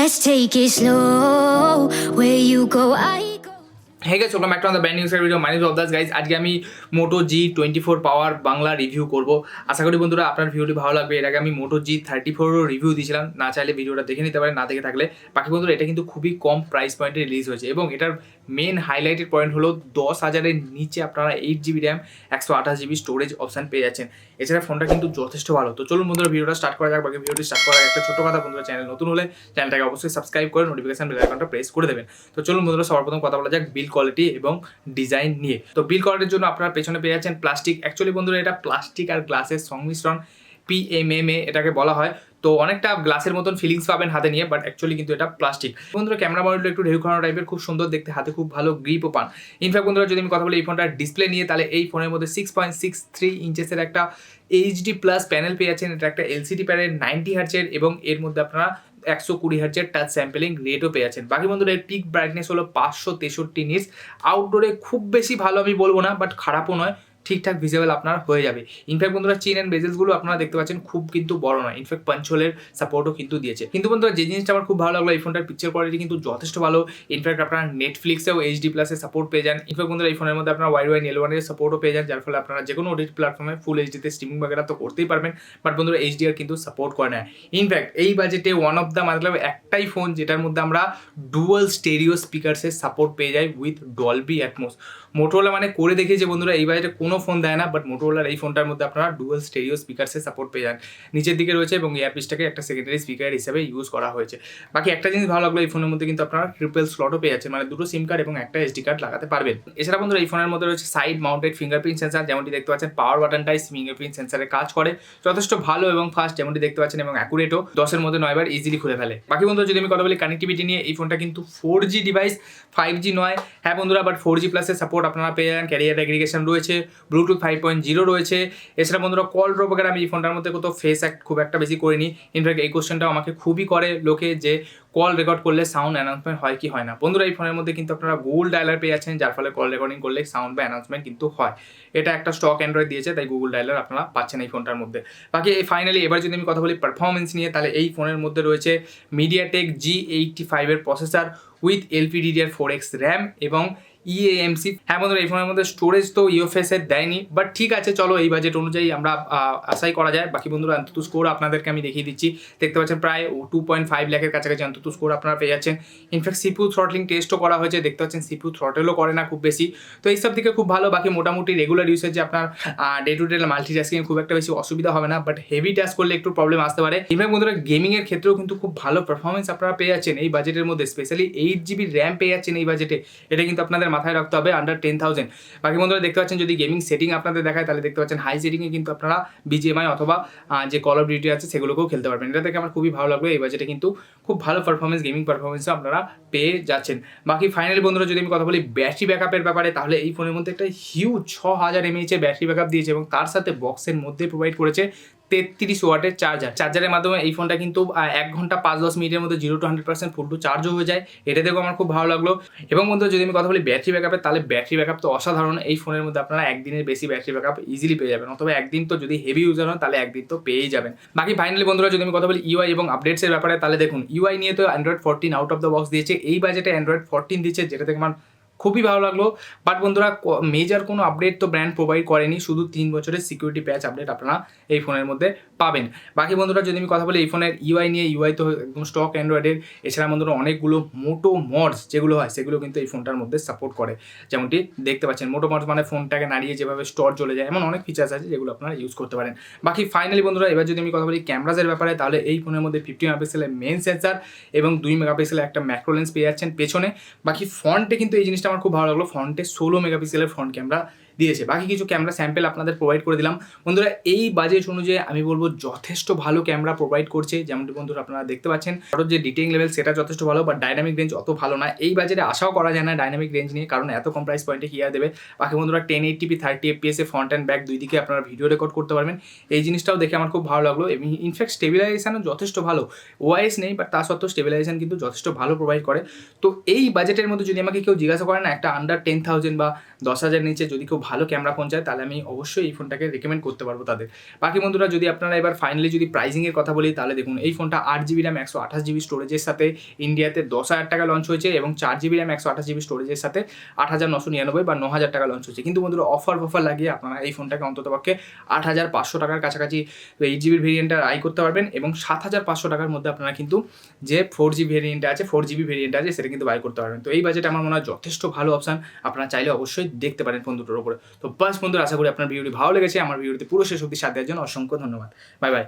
Let's take it slow. Where you go, I go. Hey guys, welcome back to another brand new video. My name is Abdas guys. আজকে আমি Moto G24 পাওয়ার Bangla review করব। আশা করি বন্ধুরা আপনার ভিডিওটি ভালো লাগবে। এর আগে আমি Moto G34 এর রিভিউ দিয়েছিলাম, না চাইলে ভিডিওটা দেখে নিতে পারেন, না দেখে থাকলে। বাকি বন্ধুরা এটা কিন্তু খুবই কম প্রাইস পয়েন্টে রিলিজ হয়েছে এবং এটার মেন হাইলাইটেড পয়েন্ট হলো 10,000-এর নিচে আপনারা 8GB RAM 128GB storage option পেয়ে যাচ্ছেন। এছাড়া ফোনটা কিন্তু যথেষ্ট ভালো। তো চলুন বন্ধুরা ভিডিওটা স্টার্ট করা যাক। বাকি ভিডিওটি স্টার্ট করার একটা ছোট কথা, বন্ধুরা চ্যানেল নতুন হলে চ্যানেলটাকে অবশ্যই সাবস্ক্রাইব করে নোটিফিকেশন বেল আইকনটা প্রেস করে দেবেন। তো চলুন বন্ধুরা সবার প্রথম কথা বলা যাক বিল্ড কোয়ালিটি এবং ডিজাইন নিয়ে। তো বিল্ড কোয়ালিটির জন্য আপনারা পেছনে পেয়ে যাচ্ছেন প্লাস্টিক। অ্যাকচুয়ালি বন্ধুরা এটা প্লাস্টিক আর গ্লাসের সংমিশ্রণ, PMMA এটাকে বলা হয়। তো অনেকটা গ্লাসের মতন ফিলিংস পাবেন হাতে নিয়ে, বাট অ্যাকচুয়ালি কিন্তু এটা প্লাস্টিক। বন্ধুরা ক্যামেরা মডেলটা একটু ঢেউ খাওয়ানো টাইপের, খুব সুন্দর দেখতে, হাতে খুব ভালো গ্রিপও পান। ইনফ্যাক্ট বন্ধুরা যদি আমি কথা বলি এই ফোনটার ডিসপ্লে নিয়ে, তাহলে এই ফোনের মধ্যে 6.63 ইঞ্চেসের একটা HD+ প্যানেল পেয়ে যাচ্ছেন। এটা একটা LCD প্যানেল 90 হার্টজের এবং এর মধ্যে আপনারা 120 হার্টজের টাচ স্যাম্পলিং রেটও পেয়ে যাচ্ছেন। বাকি বন্ধুরা এর পিক ব্রাইটনেস হলো 563 নিটস। আউটডোরে খুব বেশি ভালো আমি বলবো না, বাট খারাপও নয়, ঠিকঠাক ভিজিবল আপনার হয়ে যাবে। ইনফ্যাক্ট বন্ধুরা চিন অ্যান্ড বেজেলসগুলো আপনারা দেখতে পাচ্ছেন খুব কিন্তু বড় নয়, ইনফ্যাক্ট পাঞ্চোলের সাপোর্টও কিন্তু দিয়েছে। কিন্তু বন্ধুরা যে জিনিসটা আমার খুব ভালো লাগলো, এই ফোনটার পিকচার কোয়ালিটি কিন্তু যথেষ্ট ভালো। ইনফ্যাক্ট আপনারা নেটফ্লিক্সেও HD+ এর সাপোর্ট পেয়ে যান। ইনফ্যাক্ট বন্ধুরা এই ফোনের মধ্যে আপনারা YY L1 এর সাপোর্টও পেয়ে যান, যার ফলে আপনারা যে কোনো OTT প্ল্যাটফর্মে ফুল HDতে স্ট্রিমিং বাগেরা তো করতেই পারবেন। বাট বন্ধুরা HDR কিন্তু সাপোর্ট করে না। ইনফ্যাক্ট এই বাজেটে ওয়ান অফ দ্য মতলব একটাই ফোন যেটার মধ্যে আমরা ডুয়াল স্টেরিও স্পিকারসের সাপোর্ট পেয়ে যাই উইথ ডলবি অ্যাটমস। মোটোরোলা মানে করে দেখিয়েছে বন্ধুরা, এই বাজেটে কোনো ফোন দেয় না, বাট মোটোরোলার এই ফোনটার মধ্যে আপনারা ডুয়াল স্টেরিও স্পিকারসের সাপোর্ট পেয়ে যান। নিচের দিকে রয়েছে এবং ইয়ারপিসটাকে একটা সেকেন্ডারি স্পিকার হিসেবে ইউজ করা হয়েছে। বাকি একটা জিনিস ভালো লাগলো, এই ফোনের মধ্যে কিন্তু আপনারা ট্রিপল স্লটও পেয়ে যাচ্ছেন, মানে দুটো সিম কার্ড এবং একটা SD কার্ড লাগাতে পারবেন। এছাড়া বন্ধুরা এই ফোনের মধ্যে রয়েছে সাইড মাউন্টেড ফিঙ্গারপ্রিন্ট সেন্সার, যেমনটি দেখতে পাচ্ছেন পাওয়ার বাটনটাই ফিঙ্গারপ্রিন্ট সেন্সারে কাজ করে, যথেষ্ট ভালো এবং ফাস্ট যেমনটি দেখতে পাচ্ছেন, এবং অ্যাকুরেটও 10-এর মধ্যে 9 বার ইজিলি খুলে ফেলে। বাকি বন্ধুরা যদি আমি কথা বলি কানেক্টিভিটি নিয়ে, এই ফোনটা কিন্তু 4G ডিভাইস, 5G নয়। হ্যাঁ বন্ধুরা, বাট 4G+ এর সাপোর্ট আপনারা পেয়ে যান। ক্যারিয়ার অ্যাগ্রিগেশন রয়েছে, ব্লুটুথ 5.0 রয়েছে। এছাড়া বন্ধুরা কল ড্রপ বগেরা আমি এই ফোনটার মধ্যে কোথাও ফেস অ্যাক্ট খুব একটা বেশি করিনি। ইনফ্যাক্ট এই কোশ্চেনটাও আমাকে খুবই করে লোকে, যে কল রেকর্ড করলে সাউন্ড অ্যানাউন্সমেন্ট হয় কি হয় না। বন্ধুরা এই ফোনের মধ্যে কিন্তু আপনারা গুগল ডায়ালার পেয়ে যাচ্ছেন, যার ফলে কল রেকর্ডিং করলে সাউন্ড বা অ্যানাউন্সমেন্ট কিন্তু হয়। এটা একটা স্টক অ্যান্ড্রয়েড দিয়েছে, তাই গুগল ডায়ালার আপনারা পাচ্ছেন এই ফোনটার মধ্যে। বাকি ফাইনালি এবার যদি আমি কথা বলি পারফরমেন্স নিয়ে, তাহলে এই ফোনের মধ্যে রয়েছে MediaTek G85 এর প্রসেসর উইথ LPDDR4X র্যাম এবং eAMC। হ্যাঁ বন্ধুরা এই ফোনের মধ্যে স্টোরেজ তো UFS এর দেয়নি, বাট ঠিক আছে, চলো এই বাজেট অনুযায়ী আমরা আশাই করা যায়। বাকি বন্ধুরা অন্তত স্কোর আপনাদেরকে আমি দেখিয়ে দিচ্ছি, দেখতে পাচ্ছেন প্রায় 2.5 লাখের কাছাকাছি অন্তত স্কোর আপনারা পেয়ে যাচ্ছেন। ইনফ্যাক্ট CPU থ্রটলিং টেস্টও করা হয়েছে, দেখতে পাচ্ছেন CPU থ্রটেলও করে না খুব বেশি, তো এইসব দিকে খুব ভালো। বাকি মোটামুটি রেগুলার ইউসেজে আপনার ডে টু ডে মাল্টিটাস্কিং খুব একটা বেশি অসুবিধা হবে না, বাট হেভি টাস্ক করলে একটু প্রবলেম আসতে পারে। ইনফ্যাক্ট বন্ধুরা গেমিংয়ের ক্ষেত্রেও কিন্তু খুব ভালো পারফরমেন্স আপনারা পেয়ে যাচ্ছেন এই বাজেটের মধ্যে, স্পেশালি 8GB র্যাম পেয়ে যাচ্ছেন এই বাজেটে। এটা কিন্তু আপনাদের মাথায় রাখতে হবে, আন্ডার 10,000। বাকি বন্ধুরা দেখতে পাচ্ছেন যদি গেমিং সেটিং আপনাদের দেখায়, তাহলে দেখতে পাচ্ছেন হাই সেটিংয়ে কিন্তু আপনারা BGMI অথবা যে কল অফ ডিউটি আছে সেগুলোকেও খেলতে পারবেন। এটা দেখে আমার খুবই ভালো লাগলো, এই বাজেটে কিন্তু খুব ভালো পারফরমেন্স, গেমিং পারফরমেন্সও আপনারা পেয়ে যাচ্ছেন। বাকি ফাইনালি বন্ধুরা যদি আমি কথা বলি ব্যাটারি ব্যাকআপের ব্যাপারে, তাহলে এই ফোনের মধ্যে একটা হিউজ 6000 mAh এর ব্যাটারি ব্যাকআপ দিয়েছে এবং তার সাথে বক্সের মধ্যে প্রোভাইড করেছে 33 ওয়াটের চার্জারের মাধ্যমে এই ফোনটা কিন্তু 1 ঘন্টা 5-10 মিনিটের মধ্যে 0 to 100% ফুল টু চার্জও হয়ে যায়। এটা দেখেও আমার খুব ভালো লাগলো। এবং বন্ধুরা যদি আমি কথা বলি ব্যাটারি ব্যাকআপের, তাহলে ব্যাটারি ব্যাকআপ তো অসাধারণ। এই ফোনের মধ্যে আপনারা একদিনের বেশি ব্যাটারি ব্যাকআপ ইজিলি পেয়ে যাবেন, অথবা একদিন তো যদি হেভি ইউজার হন তাহলে একদিন তো পেয়েই যাবেন। বাকি ফাইনালি বন্ধুরা যদি আমি কথা বলি UI এবং আপডেটসের ব্যাপারে, তাহলে দেখুন UI নিয়ে তো Android 14 out of the box দিয়েছে, এই বাজেটে Android 14 দিচ্ছে, যেটা থেকে আমার খুবই ভালো লাগলো। বাট বন্ধুরা মেজর কোনো আপডেট তো ব্র্যান্ড প্রোভাইড করেনি, শুধু 3 বছরের সিকিউরিটি প্যাচ আপডেট আপনারা এই ফোনের মধ্যে পাবেন। বাকি বন্ধুরা যদি আমি কথা বলি এই ফোনের UI নিয়ে, UI তো একদম স্টক অ্যান্ড্রয়েডের। এছাড়া বন্ধুরা অনেকগুলো মোটো মডস যেগুলো হয় সেগুলো কিন্তু এই ফোনটার মধ্যে সাপোর্ট করে, যেমনটি দেখতে পাচ্ছেন। মোটো মডস মানে ফোনটাকে নাড়িয়ে যেভাবে স্টোর চলে যায়, এমন অনেক ফিচার্স আছে যেগুলো আপনারা ইউজ করতে পারেন। বাকি ফাইনালি বন্ধুরা এবার যদি আমি কথা বলি ক্যামেরাজের ব্যাপারে, তাহলে এই ফোনের মধ্যে 50 মেগাপিক্সেলের মেন সেন্সার এবং 2 মেগাপিক্সেলের একটা ম্যাক্রো লেন্স পেয়ে যাচ্ছেন পেছনে। বাকি ফ্রন্টে কিন্তু এই জিনিসটা আমার খুব ভালো লাগলো, ফ্রন্টে 16 মেগাপিক্সেলের ফ্রন্ট ক্যামেরা দিয়েছে। বাকি কিছু ক্যামেরা স্যাম্পল আপনাদের প্রোভাইড করে দিলাম। বন্ধুরা এই বাজেট অনুযায়ী আমি বলবো যথেষ্ট ভালো ক্যামেরা প্রোভাইড করছে, যেমনটি বন্ধুরা আপনারা দেখতে পাচ্ছেন। ফটোর যে ডিটেইলিং লেভেল সেটা যথেষ্ট ভালো, বাট ডাইনামিক রেঞ্জ অত ভালো না। এই বাজেটে আশাও করা যায় না ডাইনামিক রেঞ্জ নিয়ে, কারণ এত কম প্রাইস পয়েন্টে কি আর দেবে। বাকি বন্ধুরা 1080p 30 fps A front and back দুই দিকে আপনারা ভিডিও রেকর্ড করতে পারবেন, এই জিনিসটাও দেখে আমার খুব ভালো লাগলো। এবং ইনফ্যাক্ট স্টেবিলাইজেশনও যথেষ্ট ভালো, OIS নেই, বাট তা সত্ত্বেও স্টেবিলাইজেশন কিন্তু যথেষ্ট ভালো প্রোভাইড করে। তো এই বাজেটের মধ্যে যদি আমাকে কেউ জিজ্ঞাসা করে না, একটা আন্ডার 10,000 বা 10,000 নিচে যদি কেউ ভালো ক্যামেরা ফোন চায় তাহলে আমি অবশ্যই এই ফোনটাকে রেকমেন্ড করতে পারবো তাদের। বাকি বন্ধুরা যদি আপনারা এবার ফাইনালি যদি প্রাইজিংয়ের কথা বলি তাহলে দেখুন এই ফোনটা 8GB র্যাম 128GB স্টোরেজের সাথে ইন্ডিয়াতে 10,000 টাকা লঞ্চ হয়েছে এবং 4GB র্যাম 128GB স্টোরেজের সাথে 8,999 বা 9,000 টাকা লঞ্চ হয়েছে। কিন্তু বন্ধুরা অফার লাগিয়ে আপনারা এই ফোনটাকে অন্ততপক্ষে 8,500 টাকার কাছাকাছি 8GB ভেরিয়েন্টটা আই করতে পারবেন এবং 7,500 টাকার মধ্যে আপনারা কিন্তু যে 4G ভেরিয়েন্টটা আছে 4GB ভেরিয়েন্টটা আছে সেটা কিন্তু বাই করতে পারবেন। তো এই বাজেট আমার মনে হয় যথেষ্ট ভালো অপশান, আপনারা চাইলে অবশ্যই দেখতে পারেন ফোন দুটোর উপরে। তো বাস বন্ধুরা, আশা করি আপনার ভিডিওটি ভালো লেগেছে। আমার ভিডিওতে পুরো শেষ অবধি সাথ দেওয়ার জন্য অসংখ্য ধন্যবাদ। Bye bye.